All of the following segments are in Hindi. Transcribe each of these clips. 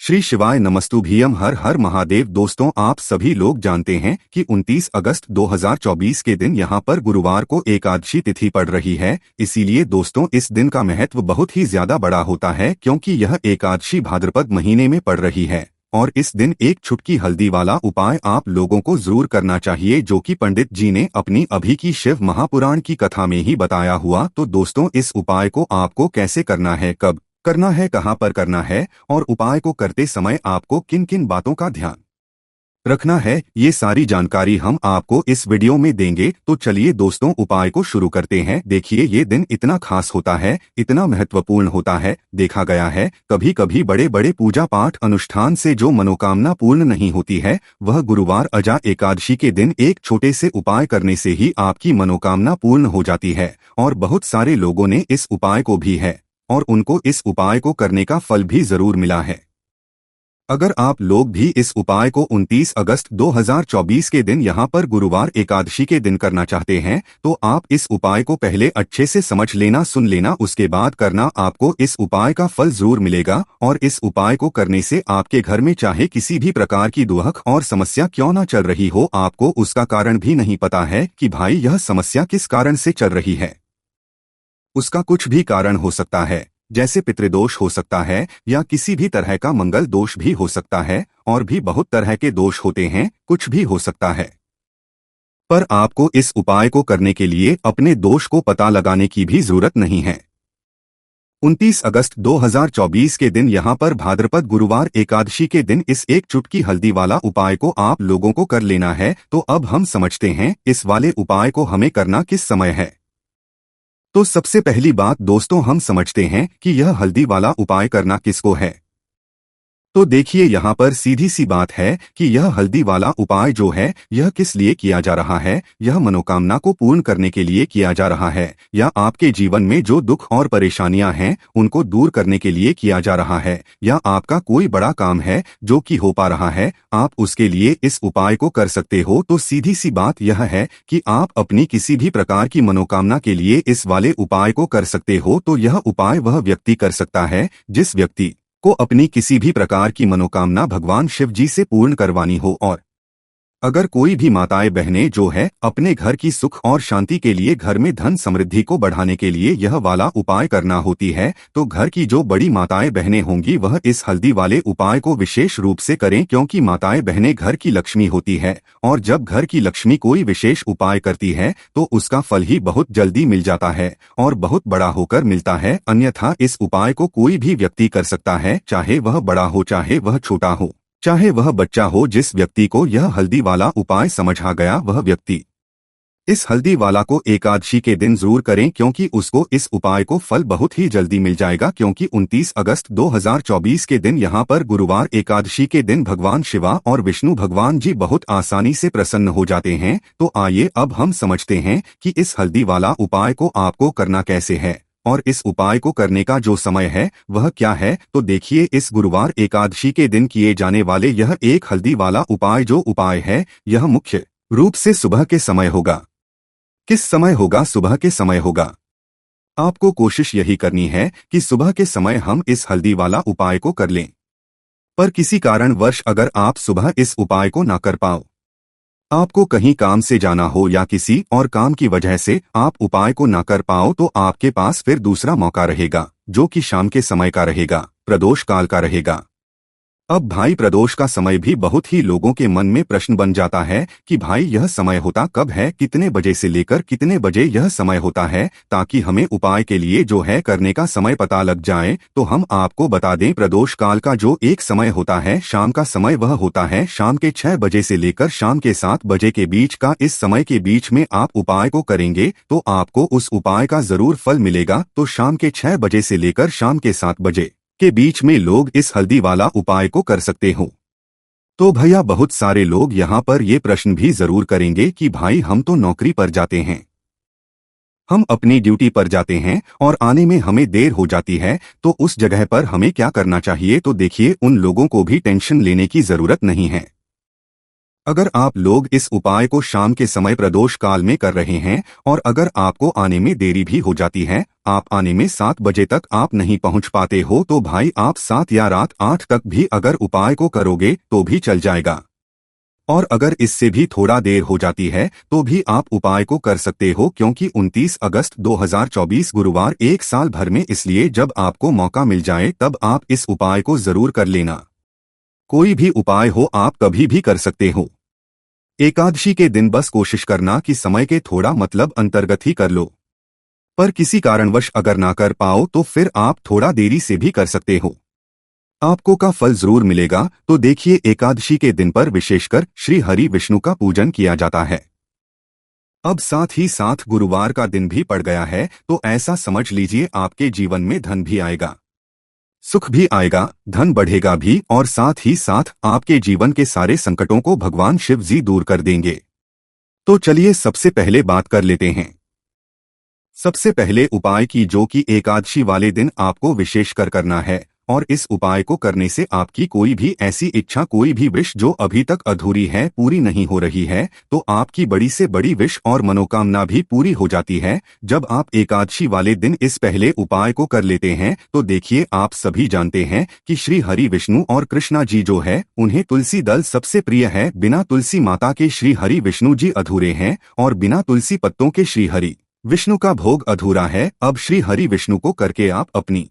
श्री शिवाय नमस्तुभ्यम। हर हर महादेव। दोस्तों, आप सभी लोग जानते हैं कि 29 अगस्त 2024 के दिन यहाँ पर गुरुवार को एकादशी तिथि पड़ रही है। इसीलिए दोस्तों, इस दिन का महत्व बहुत ही ज्यादा बड़ा होता है क्योंकि यह एकादशी भाद्रपद महीने में पड़ रही है। और इस दिन एक चुटकी हल्दी वाला उपाय आप लोगों को जरूर करना चाहिए, जो कि पंडित जी ने अपनी अभी की शिव महापुराण की कथा में ही बताया हुआ। तो दोस्तों, इस उपाय को आपको कैसे करना है, कब करना है, कहाँ पर करना है और उपाय को करते समय आपको किन किन बातों का ध्यान रखना है, ये सारी जानकारी हम आपको इस वीडियो में देंगे। तो चलिए दोस्तों, उपाय को शुरू करते हैं। देखिए, ये दिन इतना खास होता है, इतना महत्वपूर्ण होता है। देखा गया है कभी कभी बड़े बड़े पूजा पाठ अनुष्ठान से जो मनोकामना पूर्ण नहीं होती है, वह गुरुवार अजा एकादशी के दिन एक छोटे से उपाय करने से ही आपकी मनोकामना पूर्ण हो जाती है। और बहुत सारे लोगों ने इस उपाय को भी है और उनको इस उपाय को करने का फल भी जरूर मिला है। अगर आप लोग भी इस उपाय को 29 अगस्त 2024 के दिन यहाँ पर गुरुवार एकादशी के दिन करना चाहते हैं, तो आप इस उपाय को पहले अच्छे से समझ लेना, सुन लेना, उसके बाद करना। आपको इस उपाय का फल जरूर मिलेगा। और इस उपाय को करने से आपके घर में चाहे किसी भी प्रकार की दुहक और समस्या क्यों न चल रही हो, आपको उसका कारण भी नहीं पता है कि भाई यह समस्या किस कारण से चल रही है। उसका कुछ भी कारण हो सकता है, जैसे पितृदोष हो सकता है या किसी भी तरह का मंगल दोष भी हो सकता है, और भी बहुत तरह के दोष होते हैं, कुछ भी हो सकता है। पर आपको इस उपाय को करने के लिए अपने दोष को पता लगाने की भी जरूरत नहीं है। 29 अगस्त 2024 के दिन यहाँ पर भाद्रपद गुरुवार एकादशी के दिन इस एक चुटकी हल्दी वाला उपाय को आप लोगों को कर लेना है। तो अब हम समझते हैं इस वाले उपाय को हमें करना किस समय है। तो सबसे पहली बात दोस्तों, हम समझते हैं कि यह हल्दी वाला उपाय करना किसको है। तो देखिए, यहाँ पर सीधी सी बात है कि यह हल्दी वाला उपाय जो है, यह किस लिए किया जा रहा है। यह मनोकामना को पूर्ण करने के लिए किया जा रहा है, या आपके जीवन में जो दुख और परेशानियां हैं उनको दूर करने के लिए किया जा रहा है, या आपका कोई बड़ा काम है जो कि हो पा रहा है, आप उसके लिए इस उपाय को कर सकते हो। तो सीधी सी बात यह है कि आप अपनी किसी भी प्रकार की मनोकामना के लिए इस वाले उपाय को कर सकते हो। तो यह उपाय वह व्यक्ति कर सकता है जिस व्यक्ति को अपनी किसी भी प्रकार की मनोकामना भगवान शिव जी से पूर्ण करवानी हो। और अगर कोई भी माताएं बहनें जो है अपने घर की सुख और शांति के लिए, घर में धन समृद्धि को बढ़ाने के लिए यह वाला उपाय करना होती है, तो घर की जो बड़ी माताएं बहनें होंगी वह इस हल्दी वाले उपाय को विशेष रूप से करें, क्योंकि माताएं बहनें घर की लक्ष्मी होती है। और जब घर की लक्ष्मी कोई विशेष उपाय करती है तो उसका फल ही बहुत जल्दी मिल जाता है और बहुत बड़ा होकर मिलता है। अन्यथा इस उपाय को कोई भी व्यक्ति कर सकता है, चाहे वह बड़ा हो, चाहे वह छोटा हो, चाहे वह बच्चा हो। जिस व्यक्ति को यह हल्दी वाला उपाय समझ आ गया, वह व्यक्ति इस हल्दी वाला को एकादशी के दिन जरूर करें, क्योंकि उसको इस उपाय को फल बहुत ही जल्दी मिल जाएगा। क्योंकि 29 अगस्त 2024 के दिन यहाँ पर गुरुवार एकादशी के दिन भगवान शिवा और विष्णु भगवान जी बहुत आसानी से प्रसन्न हो जाते हैं। तो आइए अब हम समझते हैं कि इस हल्दी वाला उपाय को आपको करना कैसे है और इस उपाय को करने का जो समय है वह क्या है। तो देखिए, इस गुरुवार एकादशी के दिन किए जाने वाले यह एक हल्दी वाला उपाय जो उपाय है, यह मुख्य रूप से सुबह के समय होगा। किस समय होगा? सुबह के समय होगा। आपको कोशिश यही करनी है कि सुबह के समय हम इस हल्दी वाला उपाय को कर लें। पर किसी कारणवश अगर आप सुबह इस उपाय को ना कर पाओ, आपको कहीं काम से जाना हो या किसी और काम की वजह से आप उपाय को ना कर पाओ, तो आपके पास फिर दूसरा मौका रहेगा, जो कि शाम के समय का रहेगा, प्रदोष काल का रहेगा। अब भाई, प्रदोष का समय भी बहुत ही लोगों के मन में प्रश्न बन जाता है कि भाई यह समय होता कब है, कितने बजे से लेकर कितने बजे यह समय होता है, ताकि हमें उपाय के लिए जो है करने का समय पता लग जाए। तो हम आपको बता दें, प्रदोष काल का जो एक समय होता है, शाम का समय, वह होता है शाम के 6 बजे से लेकर शाम के 7 बजे के बीच का। इस समय के बीच में आप उपाय को करेंगे तो आपको उस उपाय का जरूर फल मिलेगा। तो शाम के 6 बजे से लेकर शाम के 7 बजे के बीच में लोग इस हल्दी वाला उपाय को कर सकते हो। तो भैया, बहुत सारे लोग यहाँ पर ये प्रश्न भी जरूर करेंगे कि भाई हम तो नौकरी पर जाते हैं, हम अपनी ड्यूटी पर जाते हैं और आने में हमें देर हो जाती है, तो उस जगह पर हमें क्या करना चाहिए। तो देखिए, उन लोगों को भी टेंशन लेने की जरूरत नहीं है। अगर आप लोग इस उपाय को शाम के समय प्रदोष काल में कर रहे हैं और अगर आपको आने में देरी भी हो जाती है, आप आने में 7 बजे तक आप नहीं पहुंच पाते हो, तो भाई आप 7 या रात 8 तक भी अगर उपाय को करोगे तो भी चल जाएगा। और अगर इससे भी थोड़ा देर हो जाती है तो भी आप उपाय को कर सकते हो, क्योंकि 29 अगस्त 2024 गुरुवार एक साल भर में, इसलिए जब आपको मौका मिल जाए तब आप इस उपाय को जरूर कर लेना। कोई भी उपाय हो आप कभी भी कर सकते हो। एकादशी के दिन बस कोशिश करना कि समय के थोड़ा मतलब अंतर्गत ही कर लो, पर किसी कारणवश अगर ना कर पाओ तो फिर आप थोड़ा देरी से भी कर सकते हो, आपको का फल जरूर मिलेगा। तो देखिए, एकादशी के दिन पर विशेषकर श्री हरि विष्णु का पूजन किया जाता है। अब साथ ही साथ गुरुवार का दिन भी पड़ गया है, तो ऐसा समझ लीजिए आपके जीवन में धन भी आएगा, सुख भी आएगा, धन बढ़ेगा भी, और साथ ही साथ आपके जीवन के सारे संकटों को भगवान शिव जी दूर कर देंगे। तो चलिए सबसे पहले बात कर लेते हैं। सबसे पहले उपाय की, जो कि एकादशी वाले दिन आपको विशेषकर करना है, और इस उपाय को करने से आपकी कोई भी ऐसी इच्छा, कोई भी विश जो अभी तक अधूरी है, पूरी नहीं हो रही है, तो आपकी बड़ी से बड़ी विश और मनोकामना भी पूरी हो जाती है जब आप एकादशी वाले दिन इस पहले उपाय को कर लेते हैं। तो देखिए, आप सभी जानते हैं कि श्री हरि विष्णु और कृष्णा जी जो है, उन्हें तुलसी दल सबसे प्रिय है। बिना तुलसी माता के श्री हरि विष्णु जी अधूरे हैं, और बिना तुलसी पत्तों के श्री हरि विष्णु का भोग अधूरा है। अब श्री हरि विष्णु को करके आप अपनी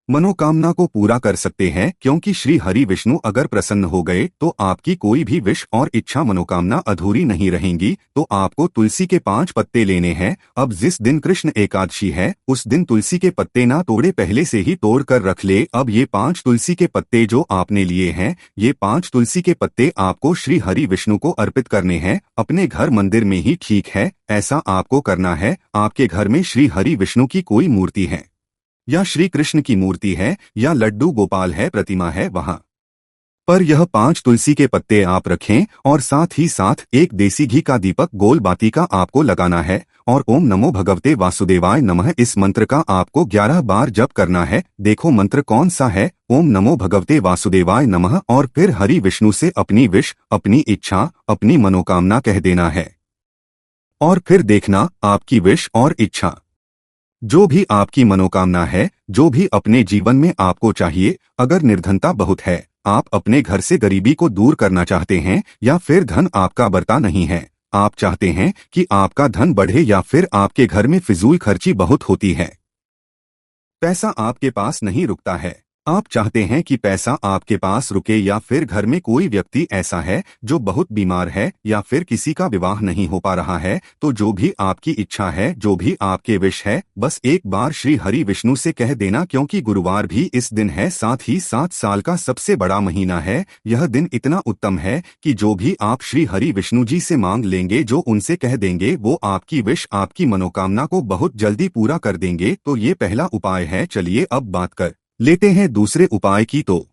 मनोकामना को पूरा कर सकते हैं, क्योंकि श्री हरि विष्णु अगर प्रसन्न हो गए तो आपकी कोई भी विश और इच्छा मनोकामना अधूरी नहीं रहेंगी। तो आपको तुलसी के 5 पत्ते लेने हैं। अब जिस दिन कृष्ण एकादशी है उस दिन तुलसी के पत्ते ना तोड़े, पहले से ही तोड़ कर रख ले। अब ये 5 तुलसी के पत्ते जो आपने लिए हैं, ये 5 तुलसी के पत्ते आपको श्री हरि विष्णु को अर्पित करने हैं, अपने घर मंदिर में ही ठीक है, ऐसा आपको करना है। आपके घर में श्री हरि विष्णु की कोई मूर्ति है या श्री कृष्ण की मूर्ति है या लड्डू गोपाल है, प्रतिमा है, वहां पर यह 5 तुलसी के पत्ते आप रखें, और साथ ही साथ एक देसी घी का दीपक गोल बाती का आपको लगाना है, और ओम नमो भगवते वासुदेवाय नमः इस मंत्र का आपको 11 बार जप करना है। देखो मंत्र कौन सा है, ओम नमो भगवते वासुदेवाय नमः, और फिर हरि विष्णु से अपनी विश, अपनी इच्छा, अपनी मनोकामना कह देना है, और फिर देखना आपकी विश और इच्छा, जो भी आपकी मनोकामना है, जो भी अपने जीवन में आपको चाहिए, अगर निर्धनता बहुत है, आप अपने घर से गरीबी को दूर करना चाहते हैं, या फिर धन आपका बरता नहीं है, आप चाहते हैं कि आपका धन बढ़े, या फिर आपके घर में फिजूल खर्ची बहुत होती है, पैसा आपके पास नहीं रुकता है, आप चाहते हैं कि पैसा आपके पास रुके, या फिर घर में कोई व्यक्ति ऐसा है जो बहुत बीमार है, या फिर किसी का विवाह नहीं हो पा रहा है, तो जो भी आपकी इच्छा है, जो भी आपके विश है, बस एक बार श्री हरि विष्णु से कह देना। क्योंकि गुरुवार भी इस दिन है, साथ ही 7 साल का सबसे बड़ा महीना है। यह दिन इतना उत्तम है कि जो भी आप श्री हरि विष्णु जी से मांग लेंगे, जो उनसे कह देंगे, वो आपकी विश, आपकी मनोकामना को बहुत जल्दी पूरा कर देंगे। तो ये पहला उपाय है। चलिए अब बात कर लेते हैं दूसरे उपाय की। तो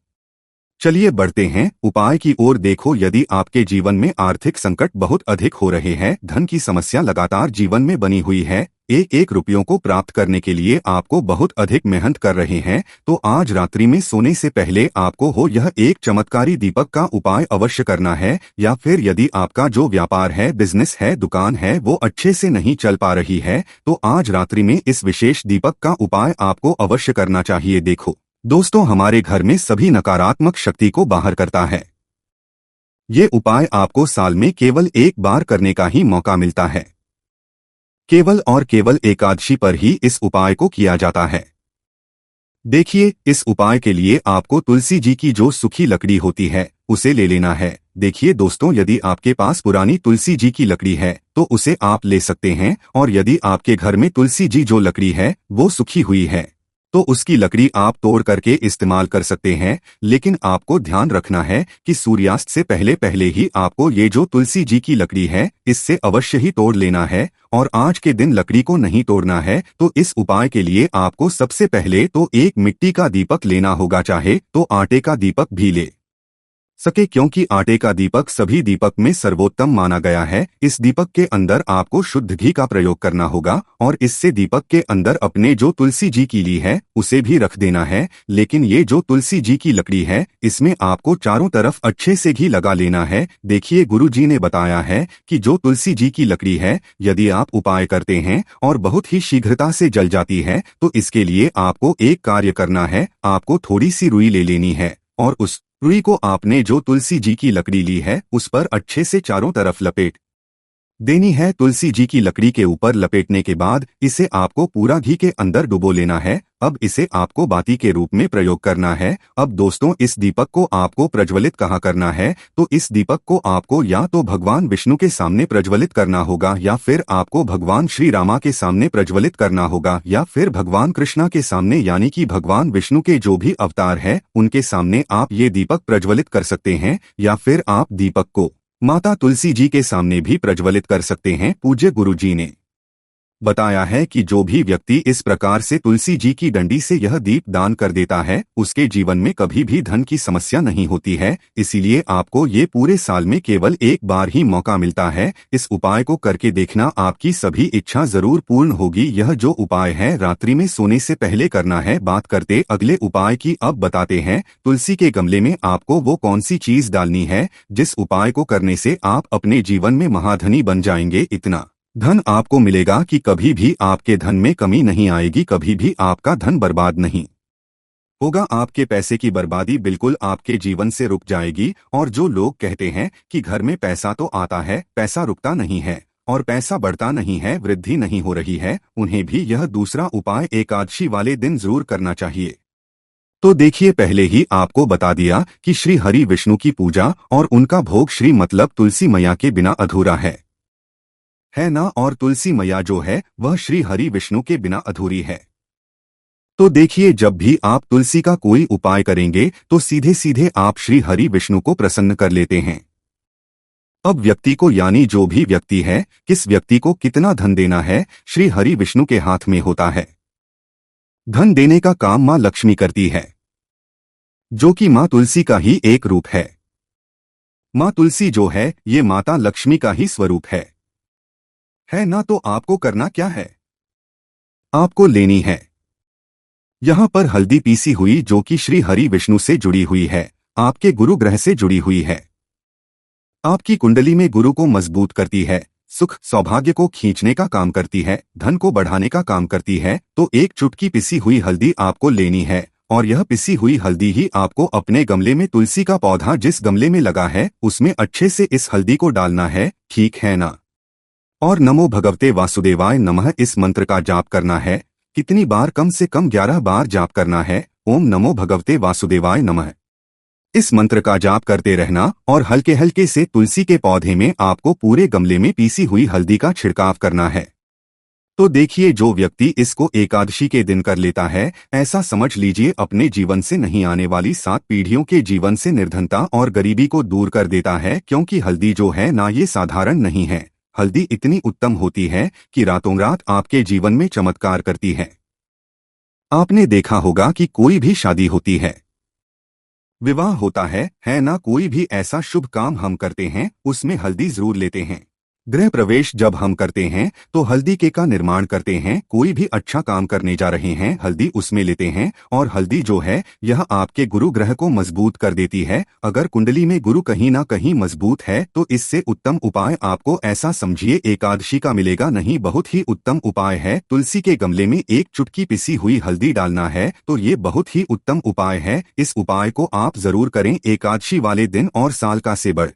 चलिए बढ़ते हैं उपाय की ओर। देखो, यदि आपके जीवन में आर्थिक संकट बहुत अधिक हो रहे हैं, धन की समस्या लगातार जीवन में बनी हुई है, एक एक रुपयों को प्राप्त करने के लिए आपको बहुत अधिक मेहनत कर रहे हैं, तो आज रात्रि में सोने से पहले आपको हो यह एक चमत्कारी दीपक का उपाय अवश्य करना है। या फिर यदि आपका जो व्यापार है, बिजनेस है, दुकान है, वो अच्छे से नहीं चल पा रही है, तो आज रात्रि में इस विशेष दीपक का उपाय आपको अवश्य करना चाहिए। देखो दोस्तों, हमारे घर में सभी नकारात्मक शक्ति को बाहर करता है। ये उपाय आपको साल में केवल एक बार करने का ही मौका मिलता है, केवल और केवल एकादशी पर ही इस उपाय को किया जाता है। देखिए, इस उपाय के लिए आपको तुलसी जी की जो सूखी लकड़ी होती है उसे ले लेना है। देखिए दोस्तों, यदि आपके पास पुरानी तुलसी जी की लकड़ी है तो उसे आप ले सकते हैं, और यदि आपके घर में तुलसी जी जो लकड़ी है वो सूखी हुई है तो उसकी लकड़ी आप तोड़ करके इस्तेमाल कर सकते हैं। लेकिन आपको ध्यान रखना है कि सूर्यास्त से पहले पहले ही आपको ये जो तुलसी जी की लकड़ी है इससे अवश्य ही तोड़ लेना है, और आज के दिन लकड़ी को नहीं तोड़ना है। तो इस उपाय के लिए आपको सबसे पहले तो एक मिट्टी का दीपक लेना होगा, चाहे तो आटे का दीपक भी ले सके, क्योंकि आटे का दीपक सभी दीपक में सर्वोत्तम माना गया है। इस दीपक के अंदर आपको शुद्ध घी का प्रयोग करना होगा और इससे दीपक के अंदर अपने जो तुलसी जी की ली है उसे भी रख देना है। लेकिन ये जो तुलसी जी की लकड़ी है इसमें आपको चारों तरफ अच्छे से घी लगा लेना है। देखिए, गुरु जी ने बताया है कि जो तुलसी जी की लकड़ी है यदि आप उपाय करते हैं और बहुत ही शीघ्रता से जल जाती है तो इसके लिए आपको एक कार्य करना है। आपको थोड़ी सी रुई ले लेनी है और उस रुई को आपने जो तुलसी जी की लकड़ी ली है उस पर अच्छे से चारों तरफ लपेट देनी है। तुलसी जी की लकड़ी के ऊपर लपेटने के बाद इसे आपको पूरा घी के अंदर डुबो लेना है। अब इसे आपको बाती के रूप में प्रयोग करना है। अब दोस्तों, इस दीपक को आपको प्रज्वलित कहाँ करना है, तो इस दीपक को आपको या तो भगवान विष्णु के सामने प्रज्वलित करना होगा या फिर आपको भगवान श्री रामा के सामने प्रज्वलित करना होगा या फिर भगवान कृष्णा के सामने, यानी कि भगवान विष्णु के जो भी अवतार है उनके सामने आप ये दीपक प्रज्वलित कर सकते हैं। या फिर आप दीपक को माता तुलसी जी के सामने भी प्रज्वलित कर सकते हैं। पूज्य गुरु जी ने बताया है कि जो भी व्यक्ति इस प्रकार से तुलसी जी की डंडी से यह दीप दान कर देता है उसके जीवन में कभी भी धन की समस्या नहीं होती है। इसीलिए आपको ये पूरे साल में केवल एक बार ही मौका मिलता है। इस उपाय को करके देखना, आपकी सभी इच्छा जरूर पूर्ण होगी। यह जो उपाय है रात्रि में सोने से पहले करना है। बात करते अगले उपाय की, अब बताते हैं तुलसी के गमले में आपको वो कौन सी चीज डालनी है जिस उपाय को करने से आप अपने जीवन में महाधनी बन जाएंगे। इतना धन आपको मिलेगा कि कभी भी आपके धन में कमी नहीं आएगी, कभी भी आपका धन बर्बाद नहीं होगा। आपके पैसे की बर्बादी बिल्कुल आपके जीवन से रुक जाएगी। और जो लोग कहते हैं कि घर में पैसा तो आता है, पैसा रुकता नहीं है और पैसा बढ़ता नहीं है, वृद्धि नहीं हो रही है, उन्हें भी यह दूसरा उपाय एकादशी वाले दिन जरूर करना चाहिए। तो देखिए, पहले ही आपको बता दिया कि श्री हरि विष्णु की पूजा और उनका भोग श्री मतलब तुलसी मैया के बिना अधूरा है ना। और तुलसी मैया जो है वह श्री हरि विष्णु के बिना अधूरी है। तो देखिए, जब भी आप तुलसी का कोई उपाय करेंगे तो सीधे सीधे आप श्री हरि विष्णु को प्रसन्न कर लेते हैं। अब व्यक्ति को, यानी जो भी व्यक्ति है, किस व्यक्ति को कितना धन देना है, श्री हरि विष्णु के हाथ में होता है। धन देने का काम मां लक्ष्मी करती है, जो कि मां तुलसी का ही एक रूप है। मां तुलसी जो है ये माता लक्ष्मी का ही स्वरूप है ना। तो आपको करना क्या है, आपको लेनी है यहां पर हल्दी पीसी हुई, जो कि श्री हरि विष्णु से जुड़ी हुई है, आपके गुरु ग्रह से जुड़ी हुई है, आपकी कुंडली में गुरु को मजबूत करती है, सुख सौभाग्य को खींचने का काम करती है, धन को बढ़ाने का काम करती है। तो एक चुटकी पिसी हुई हल्दी आपको लेनी है और यह पिसी हुई हल्दी ही आपको अपने गमले में, तुलसी का पौधा जिस गमले में लगा है उसमें अच्छे से इस हल्दी को डालना है, ठीक है ना। और नमो भगवते वासुदेवाय नमः इस मंत्र का जाप करना है। कितनी बार, कम से कम 11 बार जाप करना है। ओम नमो भगवते वासुदेवाय नमः इस मंत्र का जाप करते रहना और हल्के हल्के से तुलसी के पौधे में आपको पूरे गमले में पीसी हुई हल्दी का छिड़काव करना है। तो देखिए, जो व्यक्ति इसको एकादशी के दिन कर लेता है, ऐसा समझ लीजिए अपने जीवन से नहीं आने वाली 7 पीढ़ियों के जीवन से निर्धनता और गरीबी को दूर कर देता है। क्योंकि हल्दी जो है ना, ये साधारण नहीं है। हल्दी इतनी उत्तम होती है कि रातों रात आपके जीवन में चमत्कार करती है। आपने देखा होगा कि कोई भी शादी होती है, विवाह होता है ना, कोई भी ऐसा शुभ काम हम करते हैं उसमें हल्दी जरूर लेते हैं। गृह प्रवेश जब हम करते हैं तो हल्दी के का निर्माण करते हैं। कोई भी अच्छा काम करने जा रहे हैं, हल्दी उसमें लेते हैं। और हल्दी जो है यह आपके गुरु ग्रह को मजबूत कर देती है। अगर कुंडली में गुरु कहीं ना कहीं मजबूत है तो इससे उत्तम उपाय आपको, ऐसा समझिए, एकादशी का मिलेगा नहीं। बहुत ही उत्तम उपाय है। तुलसी के गमले में एक चुटकी पिसी हुई हल्दी डालना है, तो ये बहुत ही उत्तम उपाय है। इस उपाय को आप जरूर करें एकादशी वाले दिन और साल का से बढ़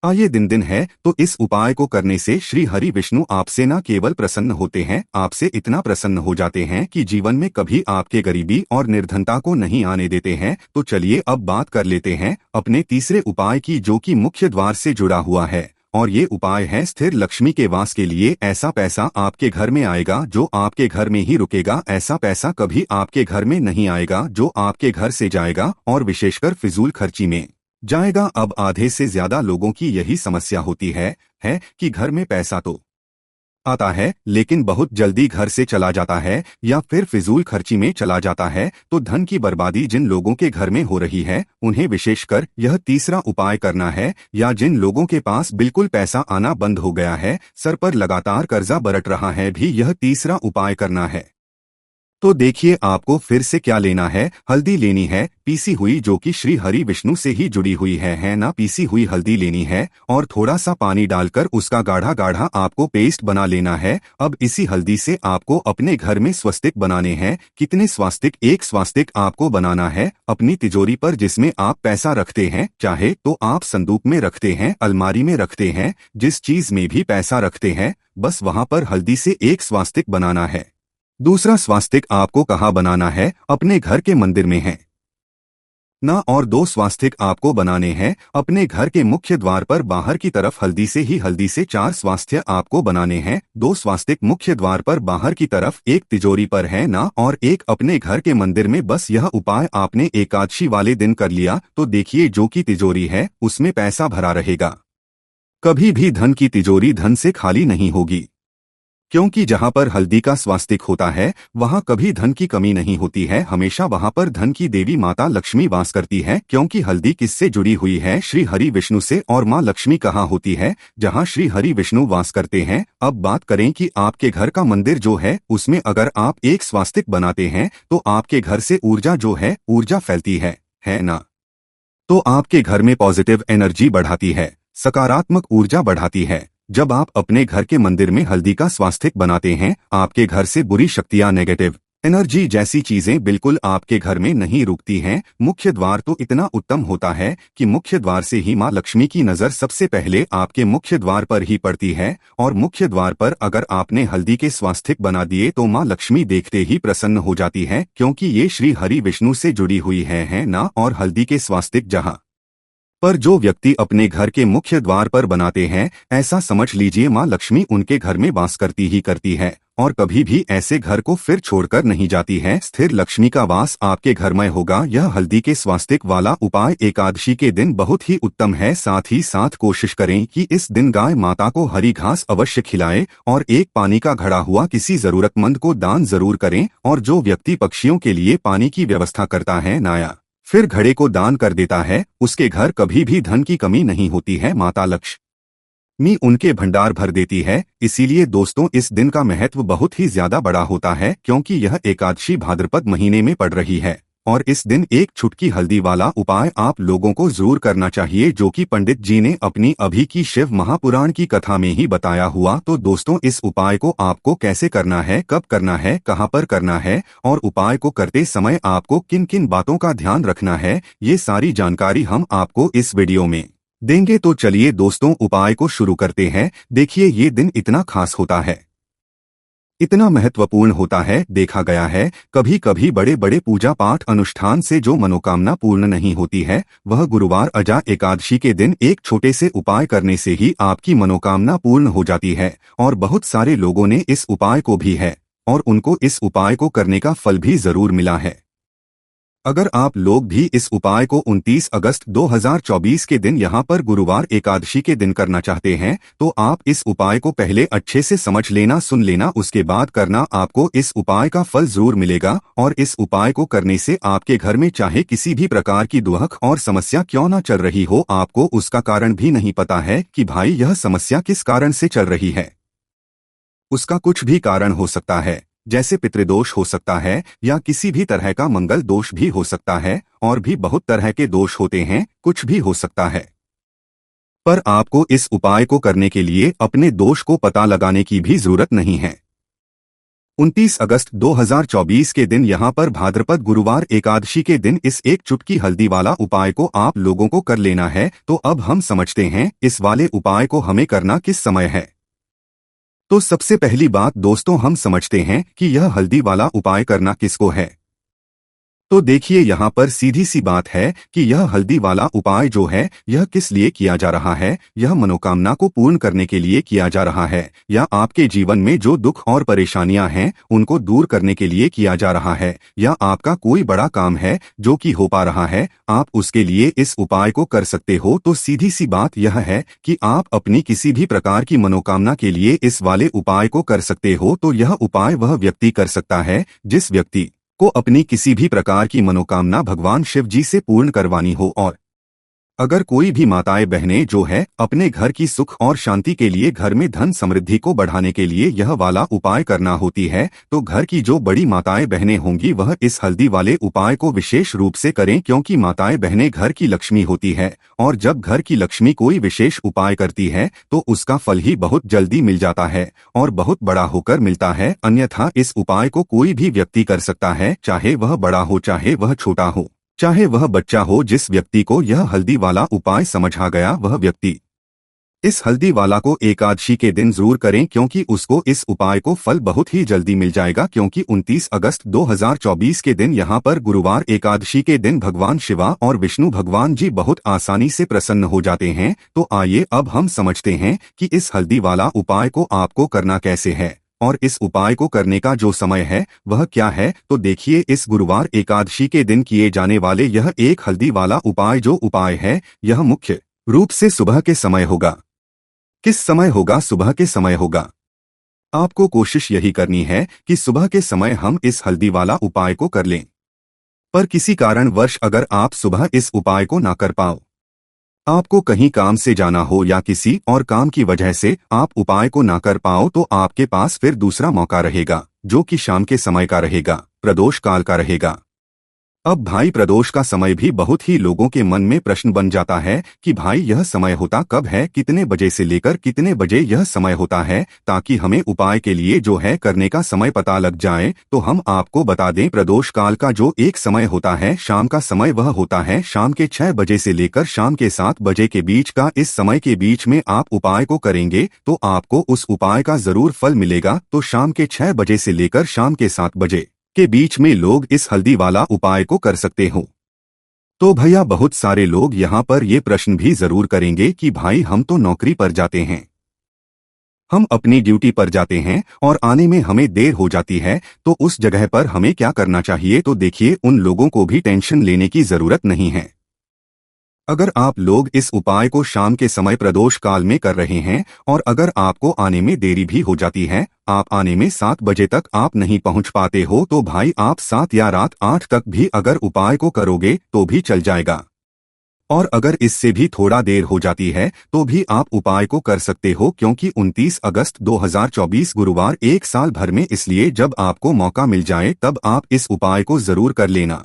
आइए दिन है। तो इस उपाय को करने से श्री हरि विष्णु आपसे न केवल प्रसन्न होते हैं, आपसे इतना प्रसन्न हो जाते हैं कि जीवन में कभी आपके गरीबी और निर्धनता को नहीं आने देते हैं। तो चलिए अब बात कर लेते हैं अपने तीसरे उपाय की, जो कि मुख्य द्वार से जुड़ा हुआ है। और ये उपाय है स्थिर लक्ष्मी के वास के लिए। ऐसा पैसा आपके घर में आएगा जो आपके घर में ही रुकेगा। ऐसा पैसा कभी आपके घर में नहीं आएगा जो आपके घर से जाएगा और विशेषकर फिजूल खर्ची में जाएगा। अब आधे से ज्यादा लोगों की यही समस्या होती है कि घर में पैसा तो आता है लेकिन बहुत जल्दी घर से चला जाता है या फिर फिजूल खर्ची में चला जाता है, तो धन की बर्बादी जिन लोगों के घर में हो रही है उन्हें विशेषकर यह तीसरा उपाय करना है। या जिन लोगों के पास बिल्कुल पैसा आना बंद हो गया है, सर पर लगातार कर्जा बरत रहा है, भी यह तीसरा उपाय करना है। तो देखिए आपको फिर से क्या लेना है। हल्दी लेनी है पीसी हुई, जो कि श्री हरि विष्णु से ही जुड़ी हुई है ना। पीसी हुई हल्दी लेनी है और थोड़ा सा पानी डालकर उसका गाढ़ा गाढ़ा आपको पेस्ट बना लेना है। अब इसी हल्दी से आपको अपने घर में स्वस्तिक बनाने हैं। कितने स्वास्तिक? एक स्वास्तिक आपको बनाना है अपनी तिजोरी पर, जिसमें आप पैसा रखते हैं। चाहे तो आप संदूक में रखते हैं, अलमारी में रखते हैं, जिस चीज में भी पैसा रखते हैं, बस वहां पर हल्दी से एक स्वास्तिक बनाना है। दूसरा स्वास्तिक आपको कहाँ बनाना है? अपने घर के मंदिर में है ना। और दो स्वास्तिक आपको बनाने हैं अपने घर के मुख्य द्वार पर बाहर की तरफ। हल्दी से चार स्वास्थ्य आपको बनाने हैं। दो स्वास्तिक मुख्य द्वार पर बाहर की तरफ, एक तिजोरी पर है ना, और एक अपने घर के मंदिर में। बस यह उपाय आपने एकादशी वाले दिन कर लिया तो देखिए जो की तिजोरी है उसमें पैसा भरा रहेगा। कभी भी धन की तिजोरी धन से खाली नहीं होगी, क्योंकि जहां पर हल्दी का स्वास्तिक होता है वहां कभी धन की कमी नहीं होती है। हमेशा वहां पर धन की देवी माता लक्ष्मी वास करती है, क्योंकि हल्दी किससे जुड़ी हुई है? श्री हरि विष्णु से। और माँ लक्ष्मी कहाँ होती है? जहां श्री हरि विष्णु वास करते हैं। अब बात करें कि आपके घर का मंदिर जो है उसमें अगर आप एक स्वास्तिक बनाते हैं तो आपके घर से ऊर्जा जो है ऊर्जा फैलती है ना। तो आपके घर में पॉजिटिव एनर्जी बढ़ाती है, सकारात्मक ऊर्जा बढ़ाती है। जब आप अपने घर के मंदिर में हल्दी का स्वास्तिक बनाते हैं, आपके घर से बुरी शक्तियां, नेगेटिव एनर्जी जैसी चीजें बिल्कुल आपके घर में नहीं रुकती हैं। मुख्य द्वार तो इतना उत्तम होता है कि मुख्य द्वार से ही माँ लक्ष्मी की नजर सबसे पहले आपके मुख्य द्वार पर ही पड़ती है। और मुख्य द्वार पर अगर आपने हल्दी के स्वास्तिक बना दिए तो माँ लक्ष्मी देखते ही प्रसन्न हो जाती है, क्योंकि ये श्री हरि विष्णु से जुड़ी हुई है ना। और हल्दी के स्वास्तिक जहाँ पर जो व्यक्ति अपने घर के मुख्य द्वार पर बनाते हैं, ऐसा समझ लीजिए माँ लक्ष्मी उनके घर में वास करती ही करती है और कभी भी ऐसे घर को फिर छोड़कर नहीं जाती है। स्थिर लक्ष्मी का वास आपके घर में होगा। यह हल्दी के स्वास्तिक वाला उपाय एकादशी के दिन बहुत ही उत्तम है। साथ ही साथ कोशिश करें कि इस दिन गाय माता को हरी घास अवश्य खिलाएं और एक पानी का घड़ा हुआ किसी जरूरतमंद को दान जरूर करें। और जो व्यक्ति पक्षियों के लिए पानी की व्यवस्था करता है नाया फिर घड़े को दान कर देता है, उसके घर कभी भी धन की कमी नहीं होती है। माता लक्ष्मी उनके भंडार भर देती है। इसीलिए दोस्तों इस दिन का महत्व बहुत ही ज्यादा बड़ा होता है, क्योंकि यह एकादशी भाद्रपद महीने में पड़ रही है। और इस दिन एक चुटकी हल्दी वाला उपाय आप लोगों को जरूर करना चाहिए, जो कि पंडित जी ने अपनी अभी की शिव महापुराण की कथा में ही बताया हुआ। तो दोस्तों इस उपाय को आपको कैसे करना है, कब करना है, कहां पर करना है और उपाय को करते समय आपको किन किन बातों का ध्यान रखना है, ये सारी जानकारी हम आपको इस वीडियो में देंगे। तो चलिए दोस्तों उपाय को शुरू करते हैं। देखिए ये दिन इतना खास होता है, इतना महत्वपूर्ण होता है। देखा गया है कभी कभी बड़े बड़े पूजा पाठ अनुष्ठान से जो मनोकामना पूर्ण नहीं होती है, वह गुरुवार अजा एकादशी के दिन एक छोटे से उपाय करने से ही आपकी मनोकामना पूर्ण हो जाती है। और बहुत सारे लोगों ने इस उपाय को भी है और उनको इस उपाय को करने का फल भी जरूर मिला है। अगर आप लोग भी इस उपाय को 29 अगस्त 2024 के दिन यहाँ पर गुरुवार एकादशी के दिन करना चाहते हैं, तो आप इस उपाय को पहले अच्छे से समझ लेना, सुन लेना, उसके बाद करना। आपको इस उपाय का फल जरूर मिलेगा। और इस उपाय को करने से आपके घर में चाहे किसी भी प्रकार की दुख और समस्या क्यों न चल रही हो, आपको उसका कारण भी नहीं पता है कि भाई यह समस्या किस कारण से चल रही है। उसका कुछ भी कारण हो सकता है, जैसे पितृदोष हो सकता है या किसी भी तरह का मंगल दोष भी हो सकता है, और भी बहुत तरह के दोष होते हैं, कुछ भी हो सकता है। पर आपको इस उपाय को करने के लिए अपने दोष को पता लगाने की भी जरूरत नहीं है। 29 अगस्त 2024 के दिन यहाँ पर भाद्रपद गुरुवार एकादशी के दिन इस एक चुटकी हल्दी वाला उपाय को आप लोगों को कर लेना है। तो अब हम समझते हैं इस वाले उपाय को हमें करना किस समय है। तो सबसे पहली बात दोस्तों हम समझते हैं कि यह हल्दी वाला उपाय करना किसको है। तो देखिए यहाँ पर सीधी सी बात है कि यह हल्दी वाला उपाय जो है यह किस लिए किया जा रहा है। यह मनोकामना को पूर्ण करने के लिए किया जा रहा है, या आपके जीवन में जो दुख और परेशानियां हैं उनको दूर करने के लिए किया जा रहा है, या आपका कोई बड़ा काम है जो कि हो पा रहा है, आप उसके लिए इस उपाय को कर सकते हो। तो सीधी सी बात यह है कि आप अपनी किसी भी प्रकार की मनोकामना के लिए इस वाले उपाय को कर सकते हो। तो यह उपाय वह व्यक्ति कर सकता है जिस व्यक्ति को अपनी किसी भी प्रकार की मनोकामना भगवान शिव जी से पूर्ण करवानी हो। और अगर कोई भी माताएं बहनें जो है अपने घर की सुख और शांति के लिए, घर में धन समृद्धि को बढ़ाने के लिए यह वाला उपाय करना होती है, तो घर की जो बड़ी माताएं बहनें होंगी वह इस हल्दी वाले उपाय को विशेष रूप से करें, क्योंकि माताएं बहनें घर की लक्ष्मी होती है और जब घर की लक्ष्मी कोई विशेष उपाय करती है तो उसका फल ही बहुत जल्दी मिल जाता है और बहुत बड़ा होकर मिलता है। अन्यथा इस उपाय को कोई भी व्यक्ति कर सकता है, चाहे वह बड़ा हो चाहे वह छोटा हो, चाहे वह बच्चा हो। जिस व्यक्ति को यह हल्दी वाला उपाय समझ आ गया वह व्यक्ति इस हल्दी वाला को एकादशी के दिन जरूर करें, क्योंकि उसको इस उपाय को फल बहुत ही जल्दी मिल जाएगा। क्योंकि 29 अगस्त 2024 के दिन यहाँ पर गुरुवार एकादशी के दिन भगवान शिवा और विष्णु भगवान जी बहुत आसानी से प्रसन्न हो जाते हैं। तो आइए अब हम समझते हैं कि इस हल्दी वाला उपाय को आपको करना कैसे है और इस उपाय को करने का जो समय है वह क्या है। तो देखिए, इस गुरुवार एकादशी के दिन किए जाने वाले यह एक हल्दी वाला उपाय जो उपाय है यह मुख्य रूप से सुबह के समय होगा। किस समय होगा? सुबह के समय होगा। आपको कोशिश यही करनी है कि सुबह के समय हम इस हल्दी वाला उपाय को कर लें। पर किसी कारणवश अगर आप सुबह इस उपाय को ना कर पाओ, आपको कहीं काम से जाना हो या किसी और काम की वजह से आप उपाय को ना कर पाओ, तो आपके पास फिर दूसरा मौका रहेगा जो कि शाम के समय का रहेगा, प्रदोष काल का रहेगा। अब भाई, प्रदोष का समय भी बहुत ही लोगों के मन में प्रश्न बन जाता है कि भाई यह समय होता कब है, कितने बजे से लेकर कितने बजे यह समय होता है, ताकि हमें उपाय के लिए जो है करने का समय पता लग जाए। तो हम आपको बता दें, प्रदोष काल का जो एक समय होता है शाम का समय, वह होता है शाम के 6 बजे से लेकर शाम के 7 बजे के बीच का। इस समय के बीच में आप उपाय को करेंगे तो आपको उस उपाय का जरूर फल मिलेगा। तो शाम के 6 बजे से लेकर शाम के 7 बजे के बीच में लोग इस हल्दी वाला उपाय को कर सकते हो। तो भैया, बहुत सारे लोग यहाँ पर ये प्रश्न भी जरूर करेंगे कि भाई हम तो नौकरी पर जाते हैं, हम अपनी ड्यूटी पर जाते हैं और आने में हमें देर हो जाती है, तो उस जगह पर हमें क्या करना चाहिए? तो देखिए, उन लोगों को भी टेंशन लेने की जरूरत नहीं है। अगर आप लोग इस उपाय को शाम के समय प्रदोष काल में कर रहे हैं और अगर आपको आने में देरी भी हो जाती है, आप आने में 7 बजे तक आप नहीं पहुंच पाते हो, तो भाई आप 7 या रात 8 तक भी अगर उपाय को करोगे तो भी चल जाएगा। और अगर इससे भी थोड़ा देर हो जाती है तो भी आप उपाय को कर सकते हो, क्योंकि 29 अगस्त 2024 गुरुवार एक साल भर में इसलिए जब आपको मौका मिल जाए तब आप इस उपाय को जरूर कर लेना।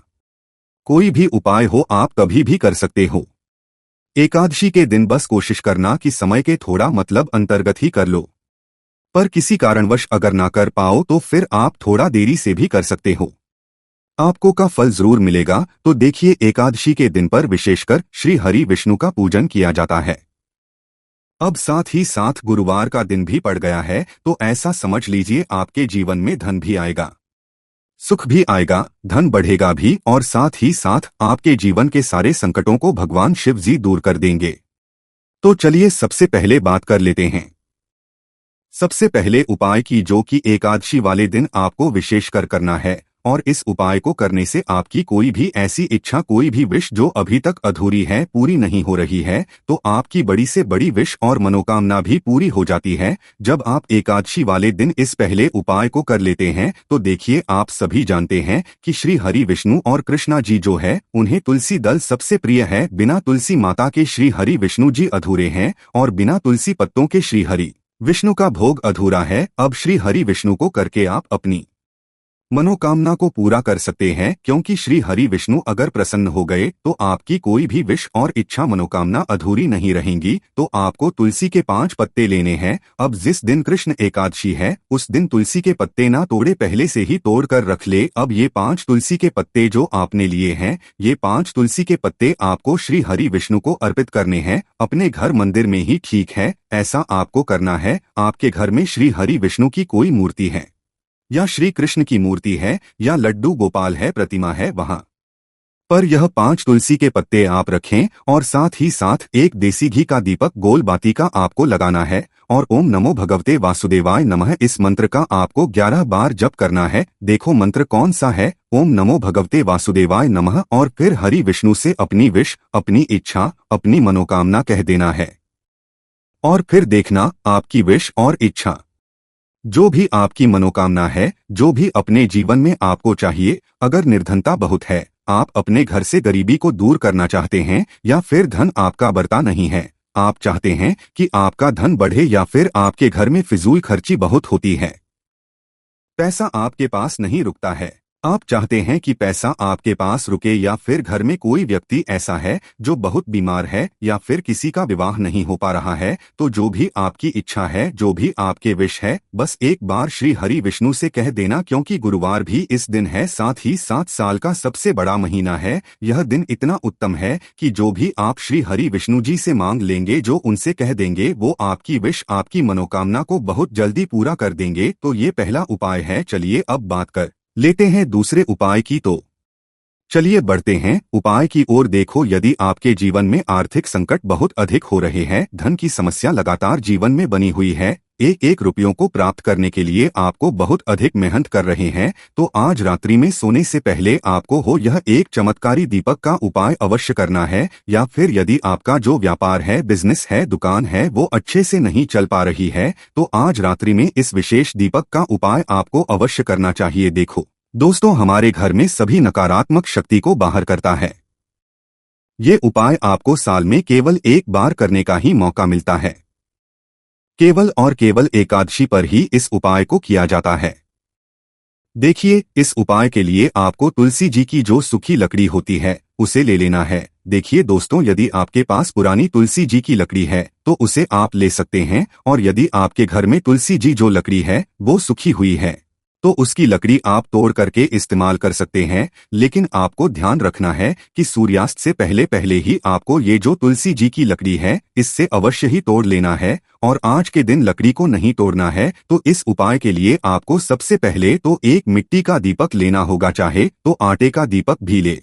कोई भी उपाय हो आप कभी भी कर सकते हो। एकादशी के दिन बस कोशिश करना कि समय के थोड़ा मतलब अंतर्गत ही कर लो। पर किसी कारणवश अगर ना कर पाओ तो फिर आप थोड़ा देरी से भी कर सकते हो, आपको का फल जरूर मिलेगा। तो देखिए, एकादशी के दिन पर विशेषकर श्री हरि विष्णु का पूजन किया जाता है। अब साथ ही साथ गुरुवार का दिन भी पड़ गया है, तो ऐसा समझ लीजिए आपके जीवन में धन भी आएगा, सुख भी आएगा, धन बढ़ेगा भी और साथ ही साथ आपके जीवन के सारे संकटों को भगवान शिव जी दूर कर देंगे। तो चलिए सबसे पहले बात कर लेते हैं सबसे पहले उपाय की, जो कि एकादशी वाले दिन आपको विशेषकर करना है। और इस उपाय को करने से आपकी कोई भी ऐसी इच्छा, कोई भी विश जो अभी तक अधूरी है, पूरी नहीं हो रही है, तो आपकी बड़ी से बड़ी विश और मनोकामना भी पूरी हो जाती है जब आप एकादशी वाले दिन इस पहले उपाय को कर लेते हैं। तो देखिए, आप सभी जानते हैं कि श्री हरि विष्णु और कृष्णा जी जो है उन्हें तुलसी दल सबसे प्रिय है। बिना तुलसी माता के श्री हरि विष्णु जी अधूरे हैं और बिना तुलसी पत्तों के श्री हरि विष्णु का भोग अधूरा है। अब श्री हरि विष्णु को करके आप अपनी मनोकामना को पूरा कर सकते हैं, क्योंकि श्री हरि विष्णु अगर प्रसन्न हो गए तो आपकी कोई भी विश और इच्छा मनोकामना अधूरी नहीं रहेंगी। तो आपको तुलसी के 5 पत्ते लेने हैं। अब जिस दिन कृष्ण एकादशी है उस दिन तुलसी के पत्ते ना तोड़े, पहले से ही तोड़ कर रख ले। अब ये 5 तुलसी के पत्ते जो आपने लिए हैं, ये 5 तुलसी के पत्ते आपको श्री हरि विष्णु को अर्पित करने हैं। अपने घर मंदिर में ही ठीक है, ऐसा आपको करना है। आपके घर में श्री हरि विष्णु की कोई मूर्ति है या श्री कृष्ण की मूर्ति है या लड्डू गोपाल है, प्रतिमा है, वहां पर यह 5 तुलसी के पत्ते आप रखें और साथ ही साथ एक देसी घी का दीपक गोल बाती का आपको लगाना है और ओम नमो भगवते वासुदेवाय नमः इस मंत्र का आपको 11 बार जप करना है। देखो मंत्र कौन सा है, ओम नमो भगवते वासुदेवाय नमः, और फिर हरि विष्णु से अपनी विश, अपनी इच्छा, अपनी मनोकामना कह देना है और फिर देखना आपकी विश और इच्छा, जो भी आपकी मनोकामना है, जो भी अपने जीवन में आपको चाहिए, अगर निर्धनता बहुत है, आप अपने घर से गरीबी को दूर करना चाहते हैं, या फिर धन आपका बढ़ता नहीं है, आप चाहते हैं कि आपका धन बढ़े, या फिर आपके घर में फिजूल खर्ची बहुत होती है, पैसा आपके पास नहीं रुकता है, आप चाहते हैं कि पैसा आपके पास रुके, या फिर घर में कोई व्यक्ति ऐसा है जो बहुत बीमार है, या फिर किसी का विवाह नहीं हो पा रहा है, तो जो भी आपकी इच्छा है, जो भी आपके विश है, बस एक बार श्री हरि विष्णु से कह देना, क्योंकि गुरुवार भी इस दिन है, साथ ही 7 साल का सबसे बड़ा महीना है। यह दिन इतना उत्तम है कि जो भी आप श्री हरि विष्णु जी से मांग लेंगे, जो उनसे कह देंगे, वो आपकी विश, आपकी मनोकामना को बहुत जल्दी पूरा कर देंगे। तो ये पहला उपाय है। चलिए अब बात कर लेते हैं दूसरे उपाय की। तो चलिए बढ़ते हैं उपाय की ओर। देखो, यदि आपके जीवन में आर्थिक संकट बहुत अधिक हो रहे हैं, धन की समस्या लगातार जीवन में बनी हुई है, एक एक रुपयों को प्राप्त करने के लिए आपको बहुत अधिक मेहनत कर रहे हैं, तो आज रात्रि में सोने से पहले आपको हो यह एक चमत्कारी दीपक का उपाय अवश्य करना है। या फिर यदि आपका जो व्यापार है, बिजनेस है, दुकान है, वो अच्छे से नहीं चल पा रही है, तो आज रात्रि में इस विशेष दीपक का उपाय आपको अवश्य करना चाहिए। देखो दोस्तों, हमारे घर में सभी नकारात्मक शक्ति को बाहर करता है। ये उपाय आपको साल में केवल एक बार करने का ही मौका मिलता है। केवल और केवल एकादशी पर ही इस उपाय को किया जाता है। देखिए, इस उपाय के लिए आपको तुलसी जी की जो सूखी लकड़ी होती है, उसे ले लेना है। देखिए दोस्तों, यदि आपके पास पुरानी तुलसी जी की लकड़ी है, तो उसे आप ले सकते हैं, और यदि आपके घर में तुलसी जी जो लकड़ी है वो सूखी हुई है, तो उसकी लकड़ी आप तोड़ करके इस्तेमाल कर सकते हैं। लेकिन आपको ध्यान रखना है कि सूर्यास्त से पहले पहले ही आपको ये जो तुलसी जी की लकड़ी है, इससे अवश्य ही तोड़ लेना है, और आज के दिन लकड़ी को नहीं तोड़ना है। तो इस उपाय के लिए आपको सबसे पहले तो एक मिट्टी का दीपक लेना होगा, चाहे तो आटे का दीपक भी ले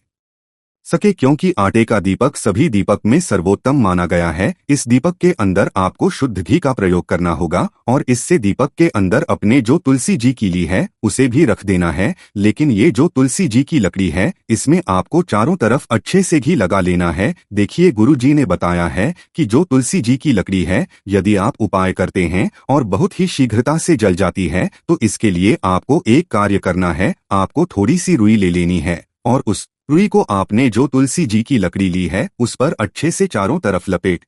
सके, क्योंकि आटे का दीपक सभी दीपक में सर्वोत्तम माना गया है। इस दीपक के अंदर आपको शुद्ध घी का प्रयोग करना होगा, और इससे दीपक के अंदर अपने जो तुलसी जी की ली है उसे भी रख देना है। लेकिन ये जो तुलसी जी की लकड़ी है, इसमें आपको चारों तरफ अच्छे से घी लगा लेना है। देखिए, गुरु जी ने बताया है कि जो तुलसी जी की लकड़ी है, यदि आप उपाय करते हैं और बहुत ही शीघ्रता से जल जाती है, तो इसके लिए आपको एक कार्य करना है। आपको थोड़ी सी रुई ले लेनी है, और उस रुई को आपने जो तुलसी जी की लकड़ी ली है उस पर अच्छे से चारों तरफ लपेट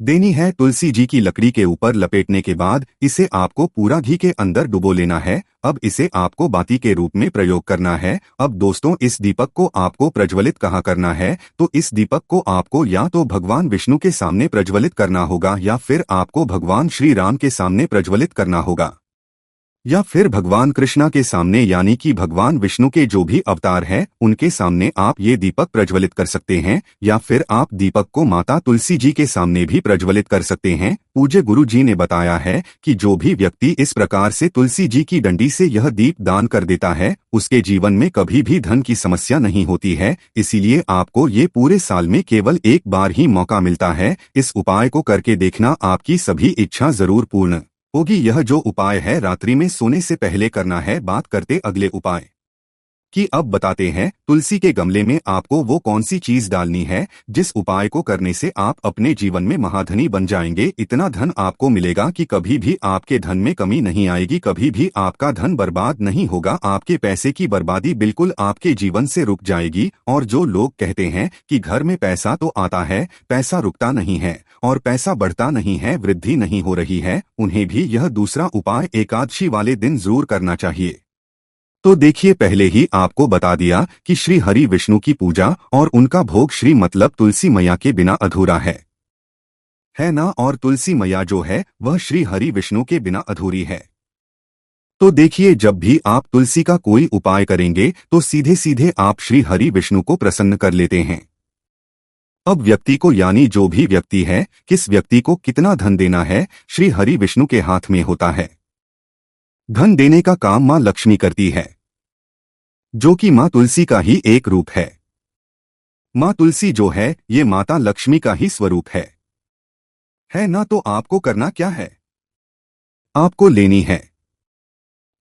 देनी है। तुलसी जी की लकड़ी के ऊपर लपेटने के बाद इसे आपको पूरा घी के अंदर डुबो लेना है। अब इसे आपको बाती के रूप में प्रयोग करना है। अब दोस्तों, इस दीपक को आपको प्रज्वलित कहाँ करना है, तो इस दीपक को आपको या तो भगवान विष्णु के सामने प्रज्वलित करना होगा, या फिर आपको भगवान श्री राम के सामने प्रज्वलित करना होगा, या फिर भगवान कृष्णा के सामने, यानी कि भगवान विष्णु के जो भी अवतार हैं उनके सामने आप ये दीपक प्रज्वलित कर सकते हैं। या फिर आप दीपक को माता तुलसी जी के सामने भी प्रज्वलित कर सकते हैं। पूज्य गुरु जी ने बताया है कि जो भी व्यक्ति इस प्रकार से तुलसी जी की डंडी से यह दीप दान कर देता है, उसके जीवन में कभी भी धन की समस्या नहीं होती है। इसीलिए आपको ये पूरे साल में केवल एक बार ही मौका मिलता है। इस उपाय को करके देखना, आपकी सभी इच्छा जरूर पूर्ण होगी। यह जो उपाय है रात्रि में सोने से पहले करना है। बात करते अगले उपाय कि अब बताते हैं तुलसी के गमले में आपको वो कौन सी चीज डालनी है जिस उपाय को करने से आप अपने जीवन में महाधनी बन जाएंगे। इतना धन आपको मिलेगा कि कभी भी आपके धन में कमी नहीं आएगी, कभी भी आपका धन बर्बाद नहीं होगा। आपके पैसे की बर्बादी बिल्कुल आपके जीवन से रुक जाएगी। और जो लोग कहते हैं कि घर में पैसा तो आता है, पैसा रुकता नहीं है और पैसा बढ़ता नहीं है, वृद्धि नहीं हो रही है, उन्हें भी यह दूसरा उपाय एकादशी वाले दिन जरूर करना चाहिए। तो देखिए, पहले ही आपको बता दिया कि श्री हरि विष्णु की पूजा और उनका भोग श्री मतलब तुलसी मैया के बिना अधूरा है ना। और तुलसी मैया जो है वह श्री हरि विष्णु के बिना अधूरी है। तो देखिए, जब भी आप तुलसी का कोई उपाय करेंगे तो सीधे सीधे आप श्री हरि विष्णु को प्रसन्न कर लेते हैं। अब व्यक्ति को, यानी जो भी व्यक्ति है, किस व्यक्ति को कितना धन देना है, श्री हरि विष्णु के हाथ में होता है। धन देने का काम मां लक्ष्मी करती है, जो कि मां तुलसी का ही एक रूप है। माँ तुलसी जो है ये माता लक्ष्मी का ही स्वरूप है ना। तो आपको करना क्या है, आपको लेनी है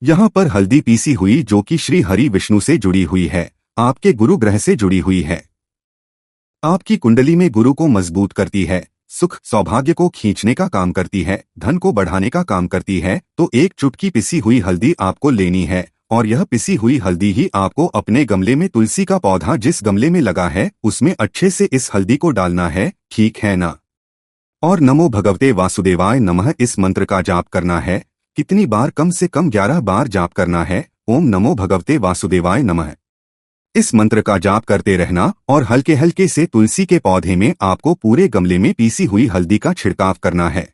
यहाँ पर हल्दी पीसी हुई जो कि श्री हरि विष्णु से जुड़ी हुई है, आपके गुरु ग्रह से जुड़ी हुई है, आपकी कुंडली में गुरु को मजबूत करती है, सुख सौभाग्य को खींचने का काम करती है, धन को बढ़ाने का काम करती है। तो एक चुटकी पिसी हुई हल्दी आपको लेनी है और यह पिसी हुई हल्दी ही आपको अपने गमले में, तुलसी का पौधा जिस गमले में लगा है उसमें अच्छे से इस हल्दी को डालना है, ठीक है ना। और नमो भगवते वासुदेवाय नमः इस मंत्र का जाप करना है। कितनी बार, कम से कम 11 बार जाप करना है। ओम नमो भगवते वासुदेवाय नमः इस मंत्र का जाप करते रहना और हल्के हल्के से तुलसी के पौधे में आपको पूरे गमले में पीसी हुई हल्दी का छिड़काव करना है।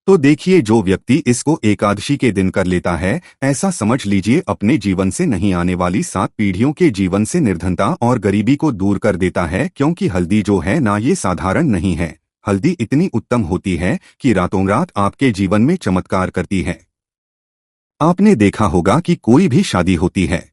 तो देखिए, जो व्यक्ति इसको एकादशी के दिन कर लेता है, ऐसा समझ लीजिए अपने जीवन से नहीं आने वाली 7 पीढ़ियों के जीवन से निर्धनता और गरीबी को दूर कर देता है। क्योंकि हल्दी जो है ना, ये साधारण नहीं है। हल्दी इतनी उत्तम होती है कि रातों रात आपके जीवन में चमत्कार करती है। आपने देखा होगा कि कोई भी शादी होती है,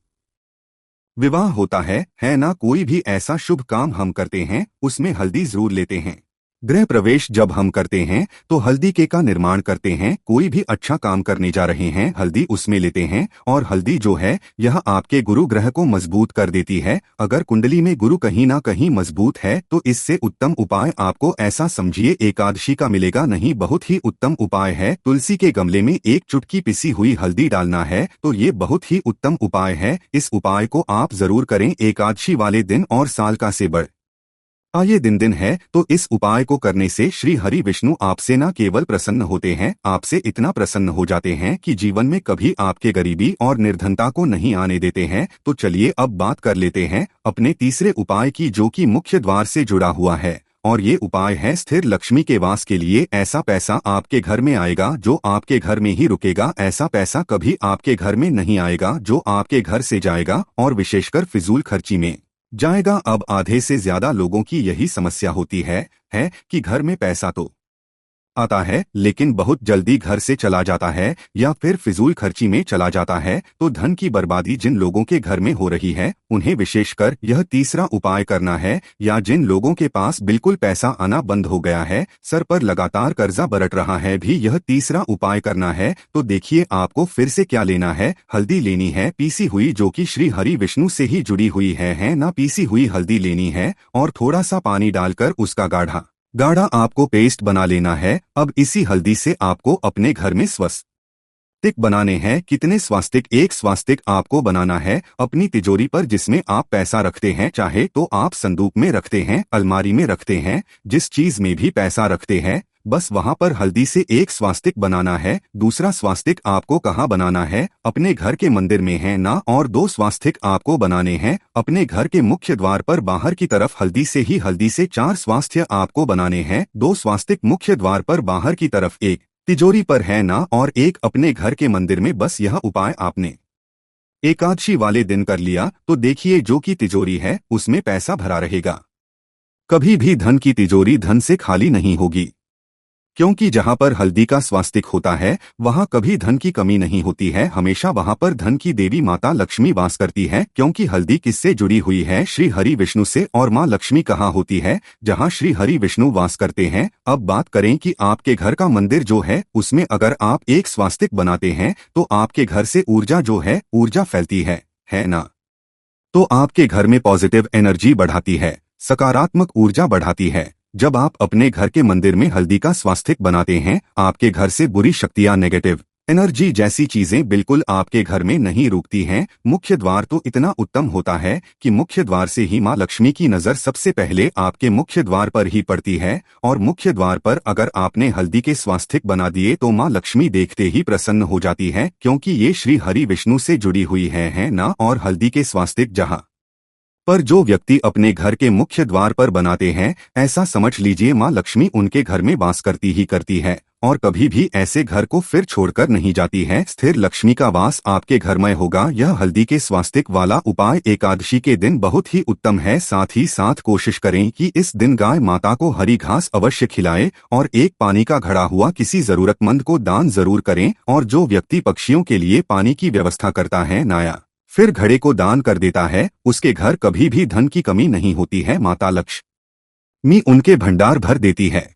विवाह होता है ना, कोई भी ऐसा शुभ काम हम करते हैं उसमें हल्दी जरूर लेते हैं। गृह प्रवेश जब हम करते हैं तो हल्दी के का निर्माण करते हैं। कोई भी अच्छा काम करने जा रहे हैं, हल्दी उसमें लेते हैं। और हल्दी जो है यह आपके गुरु ग्रह को मजबूत कर देती है। अगर कुंडली में गुरु कहीं ना कहीं मजबूत है तो इससे उत्तम उपाय आपको ऐसा समझिए एकादशी का मिलेगा नहीं। बहुत ही उत्तम उपाय है। तुलसी के गमले में एक चुटकी पिसी हुई हल्दी डालना है, तो ये बहुत ही उत्तम उपाय है। इस उपाय को आप जरूर करें एकादशी वाले दिन और साल का से बढ़ ये दिन है। तो इस उपाय को करने से श्री हरि विष्णु आपसे न केवल प्रसन्न होते हैं, आपसे इतना प्रसन्न हो जाते हैं कि जीवन में कभी आपके गरीबी और निर्धनता को नहीं आने देते हैं। तो चलिए अब बात कर लेते हैं अपने तीसरे उपाय की, जो कि मुख्य द्वार से जुड़ा हुआ है। और ये उपाय है स्थिर लक्ष्मी के वास के लिए। ऐसा पैसा आपके घर में आएगा जो आपके घर में ही रुकेगा। ऐसा पैसा कभी आपके घर में नहीं आएगा जो आपके घर से जाएगा और विशेषकर फिजूल खर्ची में जाएगा। अब आधे से ज्यादा लोगों की यही समस्या होती है कि घर में पैसा तो आता है लेकिन बहुत जल्दी घर से चला जाता है या फिर फिजूल खर्ची में चला जाता है। तो धन की बर्बादी जिन लोगों के घर में हो रही है उन्हें विशेषकर यह तीसरा उपाय करना है। या जिन लोगों के पास बिल्कुल पैसा आना बंद हो गया है, सर पर लगातार कर्जा बरत रहा है, भी यह तीसरा उपाय करना है। तो देखिए आपको फिर से क्या लेना है, हल्दी लेनी है पीसी हुई जो कि श्री हरि विष्णु से ही जुड़ी हुई है ना। पीसी हुई हल्दी लेनी है और थोड़ा सा पानी डालकर उसका गाढ़ा आपको पेस्ट बना लेना है। अब इसी हल्दी से आपको अपने घर में स्वास्तिक बनाने हैं। कितने स्वास्तिक? एक स्वास्तिक आपको बनाना है अपनी तिजोरी पर, जिसमें आप पैसा रखते हैं। चाहे तो आप संदूक में रखते हैं, अलमारी में रखते हैं, जिस चीज में भी पैसा रखते हैं, बस वहां पर हल्दी से एक स्वास्तिक बनाना है। दूसरा स्वास्तिक आपको कहाँ बनाना है? अपने घर के मंदिर में है ना। और 2 स्वास्तिक आपको बनाने हैं अपने घर के मुख्य द्वार पर बाहर की तरफ। हल्दी से 4 स्वास्थ्य आपको बनाने हैं। 2 स्वास्तिक मुख्य द्वार पर बाहर की तरफ, एक तिजोरी पर है ना, और एक अपने घर के मंदिर में। बस यह उपाय आपने एकादशी वाले दिन कर लिया तो देखिए जो की तिजोरी है उसमें पैसा भरा रहेगा। कभी भी धन की तिजोरी धन से खाली नहीं होगी, क्योंकि जहां पर हल्दी का स्वास्तिक होता है वहां कभी धन की कमी नहीं होती है। हमेशा वहां पर धन की देवी माता लक्ष्मी वास करती है। क्योंकि हल्दी किससे जुड़ी हुई है? श्री हरि विष्णु से। और माँ लक्ष्मी कहाँ होती है? जहां श्री हरि विष्णु वास करते हैं। अब बात करें कि आपके घर का मंदिर जो है उसमें अगर आप एक स्वास्तिक बनाते हैं तो आपके घर से ऊर्जा जो है ऊर्जा फैलती है ना। तो आपके घर में पॉजिटिव एनर्जी बढ़ाती है, सकारात्मक ऊर्जा बढ़ाती है। जब आप अपने घर के मंदिर में हल्दी का स्वास्तिक बनाते हैं, आपके घर से बुरी शक्तियां, नेगेटिव एनर्जी जैसी चीजें बिल्कुल आपके घर में नहीं रुकती हैं। मुख्य द्वार तो इतना उत्तम होता है कि मुख्य द्वार से ही माँ लक्ष्मी की नजर सबसे पहले आपके मुख्य द्वार पर ही पड़ती है। और मुख्य द्वार पर अगर आपने हल्दी के स्वास्तिक बना दिए तो माँ लक्ष्मी देखते ही प्रसन्न हो जाती है, क्योंकि ये श्री हरि विष्णु से जुड़ी हुई है ना। और हल्दी के स्वास्तिक जहाँ पर जो व्यक्ति अपने घर के मुख्य द्वार पर बनाते हैं, ऐसा समझ लीजिए माँ लक्ष्मी उनके घर में वास करती है और कभी भी ऐसे घर को फिर छोड़कर नहीं जाती है। स्थिर लक्ष्मी का वास आपके घर में होगा। यह हल्दी के स्वास्तिक वाला उपाय एकादशी के दिन बहुत ही उत्तम है। साथ ही साथ कोशिश करें कि इस दिन गाय माता को हरी घास अवश्य खिलाएं और एक पानी का घड़ा हुआ किसी जरूरतमंद को दान जरूर करें। और जो व्यक्ति पक्षियों के लिए पानी की व्यवस्था करता है, नाया फिर घड़े को दान कर देता है, उसके घर कभी भी धन की कमी नहीं होती है। माता लक्ष्मी उनके भंडार भर देती है।